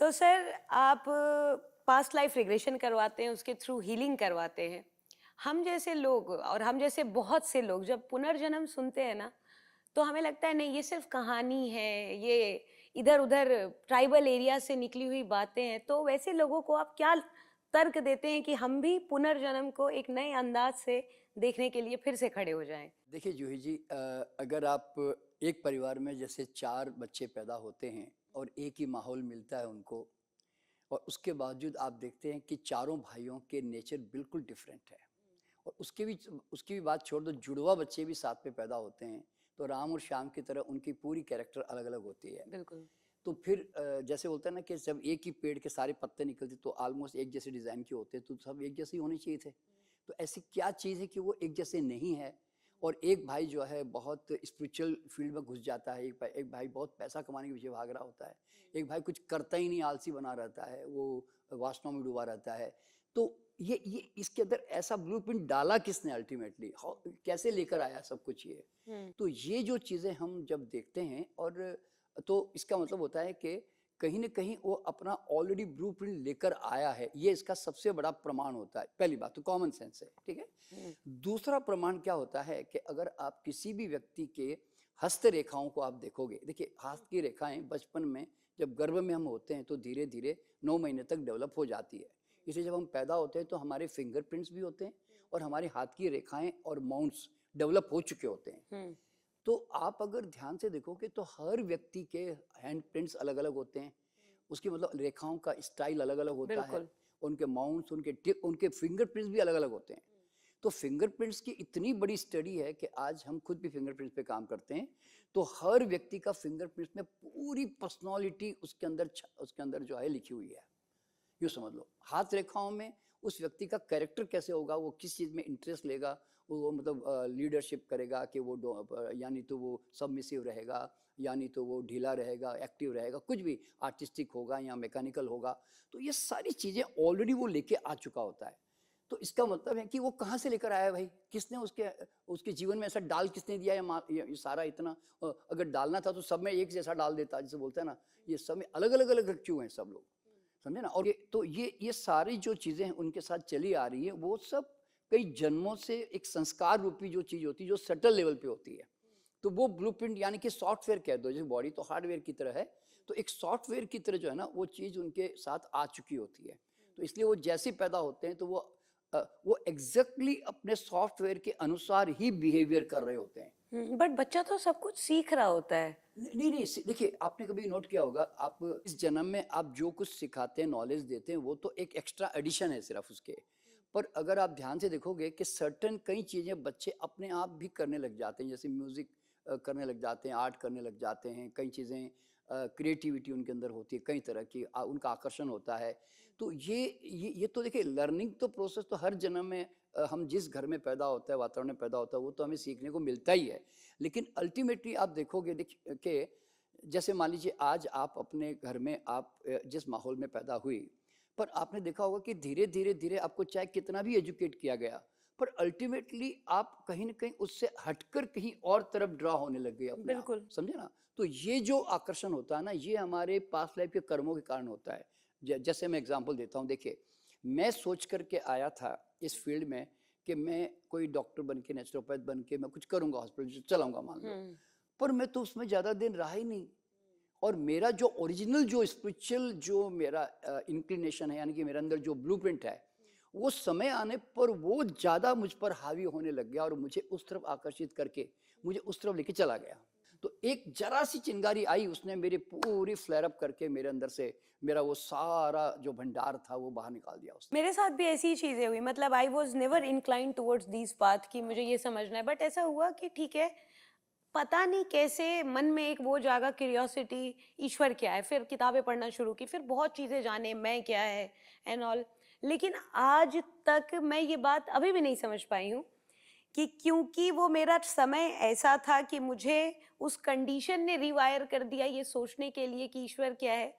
तो सर आप past life regression करवाते हैं, उसके थ्रू हीलिंग करवाते हैं। हम जैसे लोग और हम जैसे बहुत से लोग जब पुनर्जन्म सुनते हैं ना, तो हमें लगता है नहीं ये सिर्फ कहानी है, ये इधर उधर ट्राइबल एरिया से निकली हुई बातें हैं। तो वैसे लोगों को आप क्या तर्क देते हैं कि हम भी पुनर्जन्म को एक नए अंदाज से देखने के लिए फिर से खड़े हो जाएं? देखिए जूही जी, अगर आप एक परिवार में जैसे 4 बच्चे पैदा होते हैं और एक ही माहौल मिलता है उनको, और उसके बावजूद आप देखते हैं कि चारों भाइयों के नेचर बिल्कुल डिफरेंट है। और उसकी भी बात छोड़ दो, जुड़वा बच्चे भी साथ में पैदा होते हैं तो राम और श्याम की तरह उनकी पूरी कैरेक्टर अलग अलग होती है। बिल्कुल। तो फिर जैसे बोलते हैं ना कि जब एक ही पेड़ के सारे पत्ते निकलते तो ऑलमोस्ट एक जैसे डिज़ाइन के होते, तो सब एक जैसे ही होने चाहिए थे। तो ऐसी क्या चीज़ है कि वो एक जैसे नहीं है? और एक भाई जो है बहुत स्पिरिचुअल फील्ड में घुस जाता है, एक भाई बहुत पैसा कमाने के पीछे भाग रहा होता है, एक भाई कुछ करता ही नहीं, आलसी बना रहता है, वो वासनाओं में डूबा रहता है। तो ये इसके अंदर ऐसा ब्लूप्रिंट डाला किसने अल्टीमेटली, कैसे लेकर आया सब कुछ ये? तो ये जो चीज़ें हम जब देखते हैं, और तो इसका मतलब होता है कि कहीं ना कहीं वो अपना ऑलरेडी ब्लूप्रिंट लेकर आया है, ये इसका सबसे बड़ा प्रमाण होता है। पहली बात तो कॉमन सेंस है, ठीक है। दूसरा प्रमाण क्या होता है कि अगर आप किसी भी व्यक्ति के हस्त रेखाओं को आप देखोगे, देखिए हाथ की रेखाएं बचपन में जब गर्भ में हम होते हैं तो धीरे धीरे 9 महीने तक डेवलप हो जाती है। इसलिए जब हम पैदा होते हैं तो हमारे फिंगरप्रिंट्स भी होते हैं और हमारे हाथ की रेखाएं और माउंट्स डेवलप हो चुके होते हैं। तो आप अगर ध्यान से देखोगे तो हर व्यक्ति के हैंड प्रिंट्स अलग अलग होते हैं, उसकी मतलब रेखाओं का स्टाइल अलग अलग होता है, बिल्कुल। उनके माउंट्स, उनके टिप, उनके फिंगरप्रिंट्स भी अलग अलग होते हैं। तो फिंगरप्रिंट्स की इतनी बड़ी स्टडी है कि आज हम खुद भी फिंगरप्रिंट्स पे काम करते हैं। तो हर व्यक्ति का फिंगरप्रिंट्स में पूरी पर्सनालिटी उसके अंदर जो है लिखी हुई है। यूँ समझ लो, हाथ रेखाओं में उस व्यक्ति का कैरेक्टर कैसे होगा, वो किस चीज़ में इंटरेस्ट लेगा, वो मतलब लीडरशिप करेगा कि वो यानी तो वो सबमिसिव रहेगा, यानी तो वो ढीला रहेगा, एक्टिव रहेगा, कुछ भी आर्टिस्टिक होगा या मैकेनिकल होगा। तो ये सारी चीज़ें ऑलरेडी वो लेके आ चुका होता है। तो इसका मतलब है कि वो कहाँ से लेकर आया है भाई, किसने उसके उसके जीवन में ऐसा डाल किसने दिया है? ये सारा इतना अगर डालना था तो सब में एक जैसा डाल देता, जैसे बोलते हैं ना, ये सब में अलग अलग अलग क्यों हैं सब लोग, समझे ना। और ये सारी जो चीजें हैं उनके साथ चली आ रही है, वो सब कई जन्मों से एक संस्कार रूपी जो चीज होती है, जो सटल लेवल पे होती है। तो वो ब्लूप्रिंट यानी कि सॉफ्टवेयर कह दो, जैसे बॉडी तो हार्डवेयर की तरह है, तो एक सॉफ्टवेयर की तरह जो है ना वो चीज उनके साथ आ चुकी होती है। तो इसलिए वो जैसे पैदा होते हैं तो वो एग्जैक्टली अपने सॉफ्टवेयर के अनुसार ही बिहेवियर कर रहे होते हैं। बट बच्चा तो सब कुछ सीख रहा होता है। नहीं नहीं, देखिए आपने कभी नोट किया होगा, आप इस जन्म में आप जो कुछ सिखाते हैं, नॉलेज देते हैं, वो तो एक एक्स्ट्रा एडिशन है सिर्फ उसके। पर अगर आप ध्यान से देखोगे कि सर्टन कई चीज़ें बच्चे अपने आप भी करने लग जाते हैं, जैसे म्यूज़िक करने लग जाते हैं, आर्ट करने लग जाते हैं, कई चीज़ें क्रिएटिविटी उनके अंदर होती है, कई तरह की उनका आकर्षण होता है। तो ये तो देखिए लर्निंग तो प्रोसेस तो हर जन्म में हम जिस घर में पैदा होता है, वातावरण में पैदा होता है, वो तो हमें सीखने को मिलता ही है। लेकिन अल्टीमेटली आप देखोगे कि जैसे मान लीजिए आज आप अपने घर में आप जिस माहौल में पैदा हुई, पर आपने देखा होगा कि धीरे धीरे धीरे आपको चाहे कितना भी एजुकेट किया गया, पर अल्टीमेटली आप कहीं ना कहीं उससे हटकर कहीं और तरफ ड्रा होने लग गए अपने आप, बिल्कुल। समझे ना। तो ये जो आकर्षण होता है ना, ये हमारे पास्ट लाइफ के कर्मों के कारण होता है। जैसे मैं एग्जांपल देता हूँ, देखिए मैं सोच करके आया था इस फील्ड में कि मैं कोई डॉक्टर बन के, नेचुरोपैथ बन के मैं कुछ करूंगा, हॉस्पिटल चलाऊंगा मान लो। पर मैं तो उसमें ज़्यादा दिन रहा ही नहीं। और मेरा जो ओरिजिनल जो स्पिरिचुअल जो मेरा इंक्लिनेशन है, यानी कि मेरे अंदर जो ब्लूप्रिंट है, वो समय आने पर वो ज़्यादा मुझ पर हावी होने लग गया और मुझे उस तरफ आकर्षित करके मुझे उस तरफ लेके चला गया। तो एक जरा सी चिंगारी आई, उसने मेरी पूरी फ्लेयर अप करके मेरे अंदर से मेरा वो सारा जो भंडार था वो बाहर निकाल दिया उसने। मेरे साथ भी ऐसी ही चीजें हुई, मतलब I was never inclined towards this path कि मुझे ये समझना है। बट ऐसा हुआ कि ठीक है, पता नहीं कैसे मन में एक वो जागा क्यूरियोसिटी, ईश्वर क्या है। फिर किताबें पढ़ना शुरू की, फिर बहुत चीजें जाने मैं क्या है एंड ऑल। लेकिन आज तक मैं ये बात अभी भी नहीं समझ पाई हूँ कि क्योंकि वो मेरा समय ऐसा था कि मुझे उस कंडीशन ने रिवायर कर दिया ये सोचने के लिए कि ईश्वर क्या है।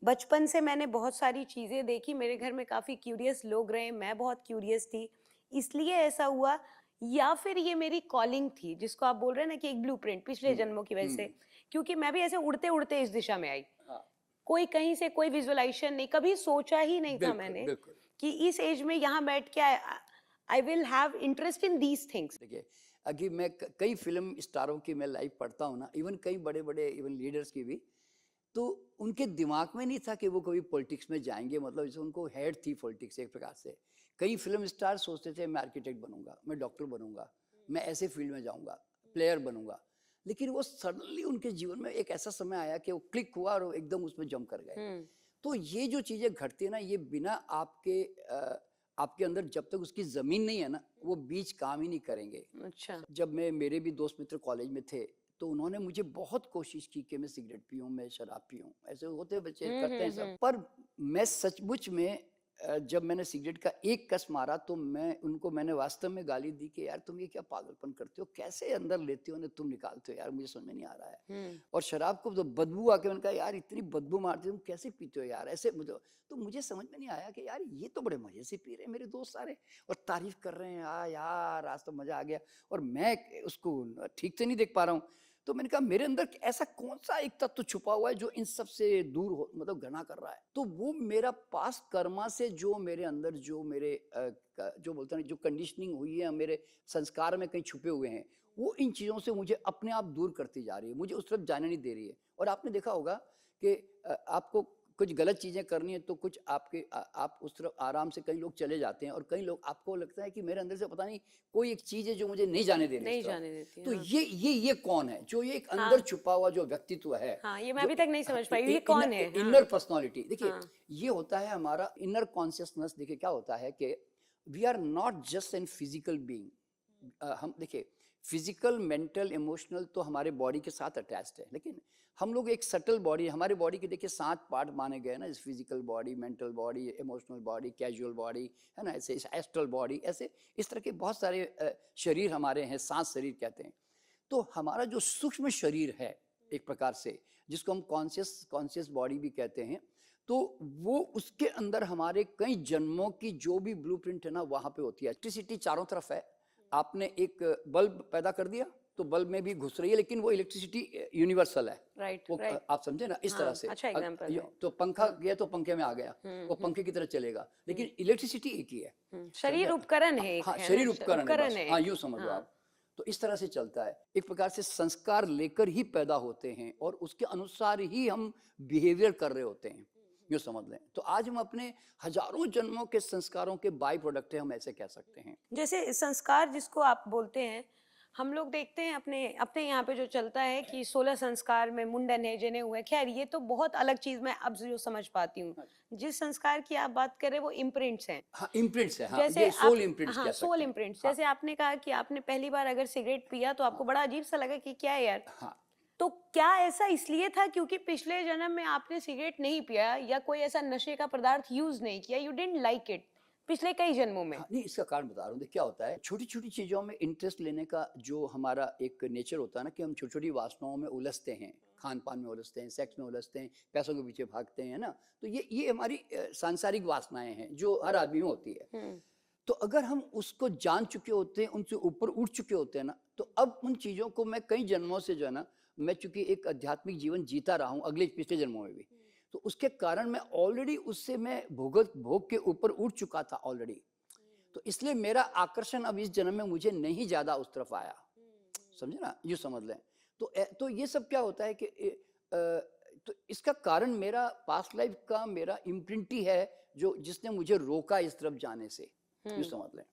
बचपन से मैंने बहुत सारी चीजें देखी, मेरे घर में काफी क्यूरियस लोग रहे, मैं बहुत क्यूरियस थी, इसलिए ऐसा हुआ। या फिर ये मेरी कॉलिंग थी, जिसको आप बोल रहे हैं ना कि एक ब्लूप्रिंट पिछले जन्मों की वजह से, क्योंकि मैं भी ऐसे उड़ते उड़ते इस दिशा में आई। हाँ कोई कहीं से कोई विजुअलाइजेशन नहीं, कभी सोचा ही नहीं था बिल्कुल मैंने बिल्कुल। कि इस एज में यहाँ बैठ के I will have interest in these things. देखिए, अभी मैं कई फिल्म स्टारों की मैं लाइव पढ़ता हूँ ना, इवन कई बड़े बड़े इवन लीडर्स की भी, तो उनके दिमाग में नहीं था कि वो कभी पॉलिटिक्स में जाएंगे, मतलब जैसे उनको हेड थी पॉलिटिक्स एक प्रकार से। कई फिल्म स्टार सोचते थे मैं आर्किटेक्ट बनूंगा, मैं डॉक्टर बनूंगा, मैं ऐसे फील्ड में जाऊंगा, प्लेयर बनूंगा, लेकिन वो सडनली उनके जीवन में एक ऐसा समय आया कि वो क्लिक हुआ और वो एकदम उसमें जम कर गए। तो ये जो चीजें घटती है ना, ये बिना आपके अंदर जब तक उसकी जमीन नहीं है ना, वो बीज काम ही नहीं करेंगे। अच्छा। जब मेरे भी दोस्त मित्र कॉलेज में थे, तो उन्होंने मुझे बहुत कोशिश की कि मैं सिगरेट पीऊं, मैं शराब पीऊं, ऐसे होते बच्चे करते हैं सब। पर मैं सचमुच में जब मैंने सिगरेट का एक कस मारा तो मैंने वास्तव में गाली दी कि यार तुम ये क्या पागलपन करते हो, कैसे अंदर लेते हो ना तुम निकालते हो यार, मुझे समझ में नहीं आ रहा है। और शराब को तो बदबू आके मैंने कहा यार इतनी बदबू मारती हो तुम, कैसे पीते हो यार ऐसे, तो मुझे समझ में नहीं आया कि यार ये तो बड़े मजे से पी रहे हैं मेरे दोस्त सारे और तारीफ कर रहे हैं, यार आज तो मजा आ गया, और मैं उसको ठीक से नहीं देख पा रहा हूँ। तो मैंने कहा मेरे अंदर ऐसा कौन सा एक तत्व छुपा हुआ है जो इन सब से दूर हो, मतलब घृणा कर रहा है। तो वो मेरा पास्ट कर्मा से जो मेरे अंदर जो मेरे जो बोलते हैं जो कंडीशनिंग हुई है, मेरे संस्कार में कहीं छुपे हुए हैं, वो इन चीज़ों से मुझे अपने आप दूर करती जा रही है, मुझे उस तरफ जाने नहीं दे रही है। और आपने देखा होगा कि आपको कुछ गलत चीजें करनी है तो कुछ आप उस तरफ आराम से, कई लोग चले जाते हैं और कई लोग, आपको लगता है कि मेरे अंदर से पता नहीं कोई एक चीज है जो मुझे नहीं जाने दे रही, नहीं जाने देती। तो हाँ। ये कौन है, जो ये एक अंदर छुपा हुआ जो व्यक्तित्व है। हाँ, ये मैं अभी तक नहीं समझ पाई, ये कौन है? Inner personality. देखिए हाँ। ये होता है हमारा इनर कॉन्शियसनेस। देखिए क्या होता है कि we are not just an physical being. हम देखिए फिजिकल, मेंटल, इमोशनल तो हमारे बॉडी के साथ अटैच्ड है, लेकिन हम लोग एक सटल बॉडी, हमारे बॉडी के देखिए 7 पार्ट माने गए ना, इस physical body, mental body, emotional body, casual body, है ना, ऐसे एस्ट्रल बॉडी, ऐसे इस तरह के बहुत सारे शरीर हमारे हैं, 7 शरीर कहते हैं। तो हमारा जो सूक्ष्म शरीर है एक प्रकार से, जिसको हम कॉन्शियस बॉडी भी कहते हैं, तो वो उसके अंदर हमारे कई जन्मों की जो भी ब्लूप्रिंट है ना वहां पे होती है। इलेक्ट्रिसिटी चारों तरफ है, आपने एक बल्ब पैदा कर दिया तो बल्ब में भी घुस रही है, लेकिन वो इलेक्ट्रिसिटी यूनिवर्सल है। राइट, वो राइट। आप समझे ना इस तरह से। अच्छा एग्जांपल है। तो पंखा गया तो पंखे में आ गया, वो पंखे की तरह चलेगा, लेकिन इलेक्ट्रिसिटी एक ही है। शरीर उपकरण है एक, हाँ, है शरीर ना? उपकरण है, हाँ यूं समझ लो हाँ। आप। तो इस तरह से चलता है, एक प्रकार से संस्कार लेकर ही पैदा होते हैं और उसके अनुसार ही हम बिहेवियर कर रहे होते हैं, यूं समझ लें। तो आज हम अपने हजारों जन्मों के संस्कारों के बाई प्रोडक्ट है, हम ऐसे कह सकते हैं। जैसे संस्कार जिसको आप बोलते हैं, हम लोग देखते हैं अपने अपने यहाँ पे जो चलता है कि 16 संस्कार में मुंडन है, जनेऊ है। खैर ये तो बहुत अलग चीज, मैं अब जो समझ पाती हूँ। जिस संस्कार की आप बात कर रहे हैं वो इम्प्रिंट्स हैं। हाँ इम्प्रिंट्स है, हाँ जैसे ये सोल आप, इम्प्रिंट्स हाँ कह सकते सोल हैं। इम्प्रिंट्स। हाँ, जैसे आपने कहा कि आपने पहली बार अगर सिगरेट पिया तो आपको बड़ा अजीब सा लगा कि क्या है यार। हाँ। तो क्या ऐसा इसलिए था क्योंकि पिछले जन्म में आपने सिगरेट नहीं पिया या कोई ऐसा नशे का पदार्थ यूज नहीं किया, यू डिडंट लाइक इट पिछले कई जन्मों में? हाँ, नहीं इसका कारण बता रहा हूँ। क्या होता है, छोटी छोटी चीजों में इंटरेस्ट लेने का जो हमारा एक नेचर होता है ना, कि हम छोटी छोटी वासनाओं में उलझते हैं, खान पान में उलझते हैं, सेक्स में उलझते हैं, पैसों के पीछे भागते हैं ना। तो ये हमारी सांसारिक वासनाएं हैं जो हर आदमी में होती है। तो अगर हम उसको जान चुके होते हैं, उनसे ऊपर उठ चुके होते हैं ना, तो अब उन चीजों को मैं कई जन्मों से जो है ना, मैं चूंकि एक आध्यात्मिक जीवन जीता रहा हूँ अगले पिछले जन्मों में भी, तो उसके कारण मैं ऑलरेडी उससे मैं भोग के ऊपर उठ चुका था ऑलरेडी। तो इसलिए मेरा आकर्षण अब इस जन्म में मुझे नहीं ज्यादा उस तरफ आया, समझे ना, यूं समझ लें। तो ये सब क्या होता है कि तो इसका कारण मेरा पास्ट लाइफ का मेरा इम्प्रिंट ही है, जो जिसने मुझे रोका इस तरफ जाने से, यूं समझ लें।